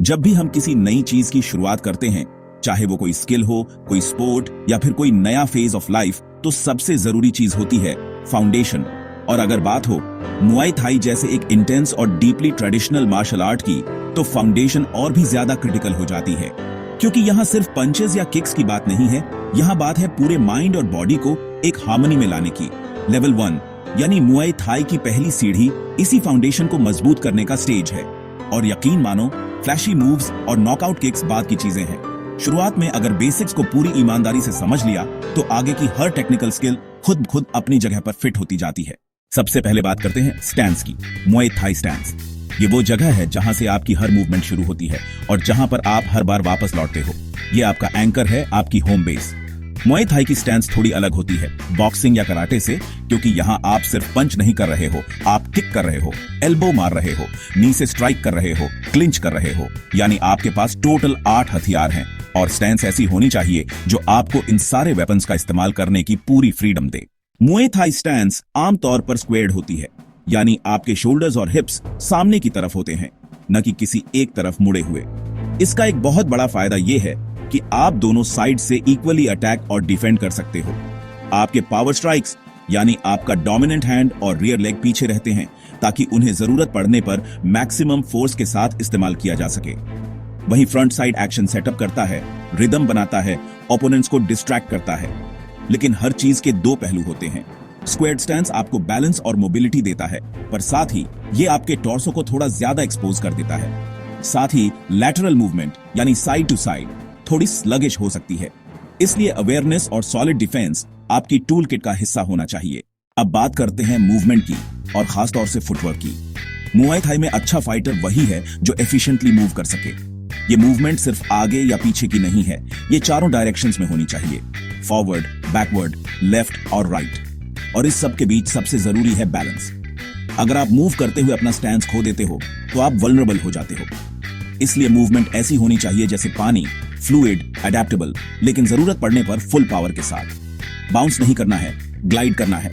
जब भी हम किसी नई चीज की शुरुआत करते हैं, चाहे वो कोई स्किल हो, कोई स्पोर्ट या फिर कोई नया फेज ऑफ लाइफ, तो सबसे जरूरी चीज होती है फाउंडेशन। और अगर बात हो मुआई थाई जैसे एक इंटेंस और डीपली ट्रेडिशनल मार्शल आर्ट की, तो फाउंडेशन और भी ज्यादा क्रिटिकल हो जाती है, क्योंकि यहाँ सिर्फ पंचेस या किक्स की बात नहीं है, यहाँ बात है पूरे माइंड और बॉडी को एक हार्मनी में लाने की। लेवल 1 यानी मुआई थाई की पहली सीढ़ी इसी फाउंडेशन को मजबूत करने का स्टेज है। और यकीन मानो, फ्लैशी मूव्स और नॉकआउट किक्स बाद की चीजें हैं। शुरुआत में अगर बेसिक्स को पूरी ईमानदारी से समझ लिया, तो आगे की हर टेक्निकल स्किल खुद अपनी जगह पर फिट होती जाती है। सबसे पहले बात करते हैं स्टैंस की। मुआई थाई स्टैंस, ये वो जगह है जहां से आपकी हर मूवमेंट शुरू होती है और जहां पर आप हर बार वापस लौटते हो। ये आपका एंकर है, आपकी होम बेस। मुआई थाई की स्टैंस थोड़ी अलग होती है बॉक्सिंग या कराटे से, क्योंकि यहाँ आप सिर्फ पंच नहीं कर रहे हो, आप किक कर रहे हो, एल्बो मार रहे हो, नी से स्ट्राइक कर रहे हो, क्लिंच कर रहे हो। यानी आपके पास टोटल 8 हथियार हैं और स्टैंस ऐसी होनी चाहिए जो आपको इन सारे वेपन्स का इस्तेमाल करने की पूरी फ्रीडम दे। मुआई थाई स्टैंस आमतौर पर स्क्वेयर्ड होती है, यानी आपके शोल्डर्स और हिप्स सामने की तरफ होते हैं, न कि किसी एक तरफ मुड़े हुए। इसका एक बहुत बड़ा फायदा यह है कि आप दोनों साइड से इक्वली अटैक और डिफेंड कर सकते हो। आपके पावर स्ट्राइक्स यानी आपका डोमिनेंट हैंड और रियर लेग पीछे रहते हैं, ताकि उन्हें जरूरत पड़ने पर मैक्सिमम फोर्स के साथ इस्तेमाल किया जा सके। वहीं फ्रंट साइड एक्शन सेटअप करता है, रिदम बनाता है, ओपोनेंट्स को डिस्ट्रैक्ट करता है। लेकिन हर चीज के दो पहलू होते हैं। स्क्वेयर्ड स्टैंस आपको बैलेंस और मोबिलिटी देता है, पर साथ ही ये आपके टॉर्सो को थोड़ा ज्यादा एक्सपोज कर देता है। साथ ही लैटरल मूवमेंट यानी साइड टू साइड थोड़ी स्लगिश हो सकती है। इसलिए अवेयरनेस और सॉलिड डिफेंस आपकी टूल किट का हिस्सा होना चाहिए। अब बात करते हैं मूवमेंट की और खासतौर से फुटवर्क की। मुआई थाई में अच्छा फाइटर वही है जो एफिशिएंटली मूव कर सके। ये मूवमेंट सिर्फ आगे या पीछे की नहीं है, ये चारों डायरेक्शंस में होनी चाहिए, फॉरवर्ड, बैकवर्ड, लेफ्ट और राइट। और इस सब के बीच सबसे जरूरी है बैलेंस। अगर आप मूव करते हुए अपना स्टैंस खो देते हो, तो आप वल्नरेबल हो जाते हो। इसलिए मूवमेंट ऐसी होनी चाहिए जैसे पानी, फ्लूइड, अडेप्टेबल, लेकिन जरूरत पड़ने पर फुल पावर के साथ। बाउंस नहीं करना है, ग्लाइड करना है।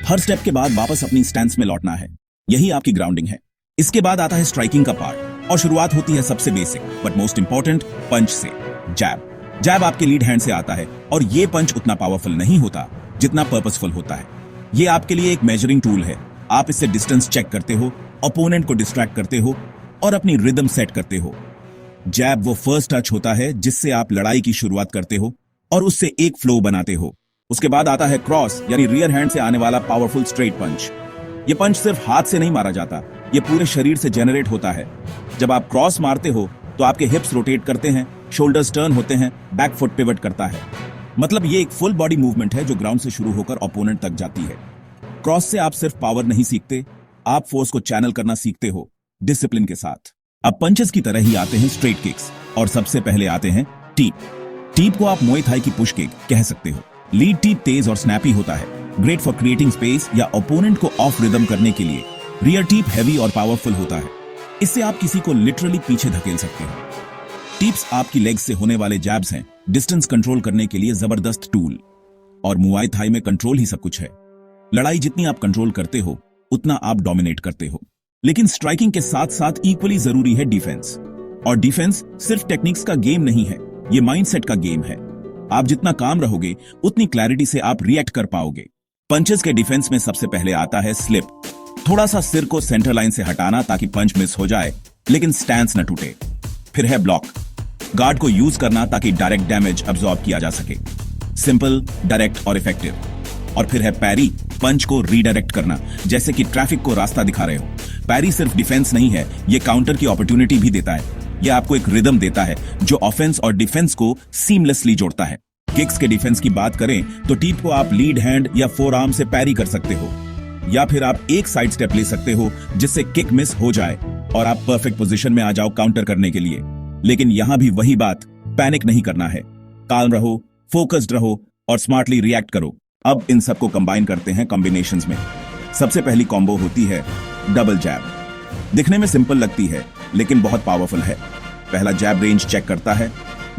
हर स्टेप के बाद वापस अपनी स्टैंस में लौटना है। यही आपकी ग्राउंडिंग है। इसके बाद आता है स्ट्राइकिंग का पार्ट, और शुरुआत होती है सबसे बेसिक बट मोस्ट इंपॉर्टेंट पंच से। जैब। जैब आपके लीड हैंड से आता है, और ये पंच उतना पावरफुल नहीं होता जितना पर्पसफुल होता है। ये आपके लिए एक मेजरिंग टूल है। आप इससे डिस्टेंस चेक करते हो, ओपोनेंट को डिस्ट्रैक्ट करते हो और अपनी रिदम सेट करते हो। जैब वो फर्स्ट टच होता है जिससे आप लड़ाई की शुरुआत करते हो और उससे एक फ्लो बनाते हो। उसके बाद आता है क्रॉस, यानी रियर हैंड से आने वाला पावरफुल स्ट्रेट पंच। ये पंच सिर्फ हाथ से नहीं मारा जाता, ये पूरे शरीर से जनरेट होता है। जब आप क्रॉस मारते हो तो आपके हिप्स रोटेट करते हैं, शोल्डर्स टर्न होते हैं, बैक फुट पिवट करता है। मतलब ये एक फुल बॉडी मूवमेंट है जो ग्राउंड से शुरू होकर ओपोनेंट तक जाती है। क्रॉस से आप सिर्फ पावर नहीं सीखते, आप फोर्स को चैनल करना सीखते हो डिसिप्लिन के साथ। अब पंचेस की तरह ही आते हैं स्ट्रेट किक्स, और सबसे पहले आते हैं टीप। टीप को आप मुआई थाई की पुश किक कह सकते हो। लीड टीप तेज और स्नैपी होता है, ग्रेट फॉर क्रिएटिंग स्पेस या ओपोनेंट को ऑफ रिदम करने के लिए। रियर टीप हैवी और पावरफुल होता है, इससे आप किसी को लिटरली पीछे धकेल सकते हो। टीप्स आपकी लेग से होने वाले जैब्स हैं, डिस्टेंस कंट्रोल करने के लिए जबरदस्त टूल। और मुआई थाई में कंट्रोल ही सब कुछ है। लड़ाई जितनी आप कंट्रोल करते हो, उतना आप डोमिनेट करते हो। लेकिन स्ट्राइकिंग के साथ साथ इक्वली जरूरी है डिफेंस। और डिफेंस सिर्फ टेक्निक्स का गेम नहीं है, ये माइंडसेट का गेम है। आप जितना काम रहोगे, उतनी क्लैरिटी से आप रिएक्ट कर पाओगे। पंचेस के डिफेंस में सबसे पहले आता है स्लिप। थोड़ा सा सिर को सेंटर लाइन से हटाना ताकि पंच मिस हो जाए, लेकिन स्टैंस न टूटे। फिर है ब्लॉक। गार्ड को यूज करना ताकि डायरेक्ट डैमेज अब्सॉर्ब किया जा सके। सिंपल, डायरेक्ट और इफेक्टिव। और फिर है पैरी, पंच को रीडायरेक्ट करना, जैसे कि ट्रैफिक को रास्ता दिखा रहे हो। पैरी सिर्फ डिफेंस नहीं है, ये काउंटर की अपॉर्चुनिटी भी देता है। ये आपको एक रिदम देता है जो ऑफेंस और डिफेंस को सीमलेसली जोड़ता है। किक्स के डिफेंस की बात करें तो टीप को आप लीड हैंड या फोर आर्म से पैरी कर सकते हो, या फिर आप एक साइड स्टेप ले सकते हो जिससे किक मिस हो जाए और आप परफेक्ट पोजीशन में आ जाओ काउंटर करने के लिए। लेकिन यहां भी वही बात, पैनिक नहीं करना है। काल्म रहो, फोकस्ड रहो और स्मार्टली रिएक्ट करो। अब इन सबको कंबाइन करते हैं कॉम्बिनेशंस में। सबसे पहली कॉम्बो होती है डबल जैब। दिखने में सिंपल लगती है, लेकिन बहुत पावरफुल है। पहला जैब रेंज चेक करता है,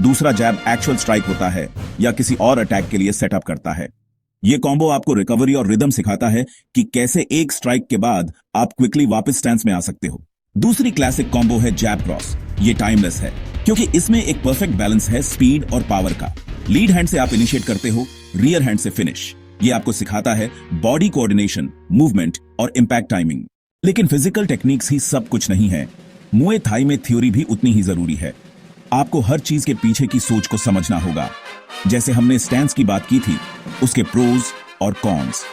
दूसरा जैब एक्चुअल स्ट्राइक होता है या किसी और अटैक के लिए सेटअप करता है। ये कॉम्बो आपको रिकवरी और रिदम सिखाता है कि कैसे एक स्ट्राइक के बाद आप क्विकली वापस स्टैंस में आ सकते हो। दूसरी क्लासिक कॉम्बो है जैब क्रॉस। ये टाइमलेस है क्योंकि इसमें एक परफेक्ट बैलेंस है स्पीड और पावर का। लीड हैंड से आप इनिशिएट करते हो, रियर हैंड से फिनिश। ये आपको सिखाता है बॉडी कोऑर्डिनेशन, मूवमेंट और इंपैक्ट टाइमिंग। लेकिन फिजिकल टेक्निक्स ही सब कुछ नहीं है। मुए थाई में थ्योरी भी उतनी ही जरूरी है। आपको हर चीज के पीछे की सोच को समझना होगा। जैसे हमने स्टैंस की बात की थी, उसके प्रोज और कॉन्स।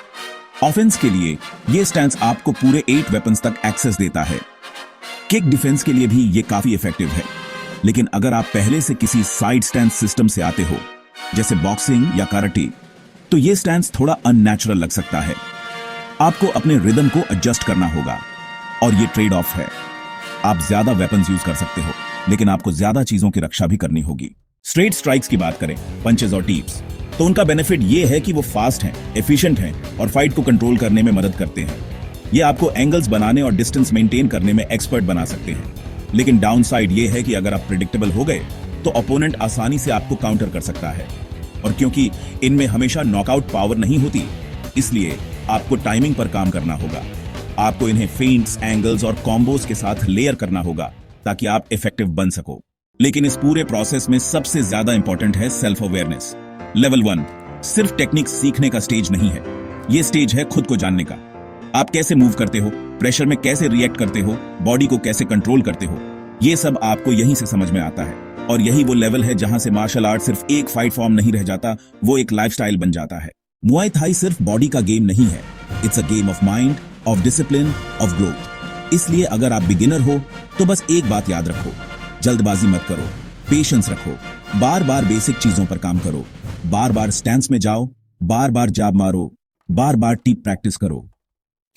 ऑफेंस के लिए ये स्टैंस आपको पूरे 8 वेपन्स तक एक्सेस देता है। किक डिफेंस के लिए भी ये काफी इफेक्टिव है। लेकिन अगर आप पहले से किसी साइड स्टैंस सिस्टम से आते हो, जैसे बॉक्सिंग या कराटे, तो ये स्टैंस थोड़ा अननेचुरल लग सकता है। आपको अपने रिदम को एडजस्ट करना होगा और ये ट्रेड ऑफ है। आप ज्यादा वेपन्स यूज कर सकते हो, लेकिन आपको ज्यादा चीजों की रक्षा भी करनी होगी। स्ट्रेट स्ट्राइक्स की बात करें, पंचेस और टीप्स, तो उनका बेनिफिट ये है कि वो फास्ट हैं, एफिशिएंट हैं और फाइट को कंट्रोल करने में मदद करते हैं। ये आपको एंगल्स बनाने और डिस्टेंस मेंटेन करने में एक्सपर्ट बना सकते हैं। लेकिन डाउन साइड ये है कि अगर आप प्रेडिक्टेबल हो गए तो ओपोनेंट आसानी से आपको काउंटर कर सकता है। और क्योंकि इनमें हमेशा नॉकआउट पावर नहीं होती, इसलिए आपको टाइमिंग पर काम करना होगा। आपको इन्हें फेंट्स, एंगल्स और कॉम्बोज के साथ लेयर करना होगा ताकि आप इफेक्टिव बन सको। लेकिन इस पूरे प्रोसेस में सबसे ज्यादा इंपॉर्टेंट है सेल्फ अवेयरनेस। लेवल 1 सिर्फ टेक्निक सीखने का स्टेज नहीं है, यह स्टेज है खुद को जानने का। आप कैसे मूव करते हो, प्रेशर में कैसे रिएक्ट करते हो, बॉडी को कैसे कंट्रोल करते हो, यह सब आपको यहीं से समझ में आता है। और यही वो लेवल है जहां से मार्शल आर्ट सिर्फ एक फाइट फॉर्म नहीं रह जाता, वो एक लाइफस्टाइल बन जाता है। मुआई थाई सिर्फ बॉडी का गेम नहीं है, it's a game of mind, of discipline, of growth. इसलिए अगर आप बिगिनर हो तो बस एक बात याद रखो, जल्दबाजी मत करो, पेशेंस रखो, बार बार बेसिक चीजों पर काम करो, बार बार स्टैंस में जाओ, बार बार जाब मारो, बार बार टीप प्रैक्टिस करो।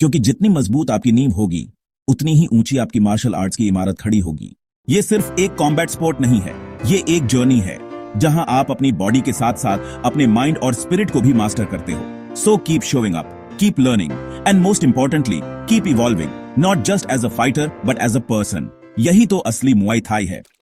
क्योंकि जितनी मजबूत आपकी नींव होगी, उतनी ही ऊंची आपकी मार्शल आर्ट्स की इमारत खड़ी होगी। ये सिर्फ एक कॉम्बैट स्पोर्ट नहीं है, ये एक जर्नी है जहां आप अपनी बॉडी के साथ साथ अपने माइंड और स्पिरिट को भी मास्टर करते हो। So keep showing up, keep learning, and most importantly, keep evolving, not just as a fighter, but as a person. यही तो असली मुआई थाई है।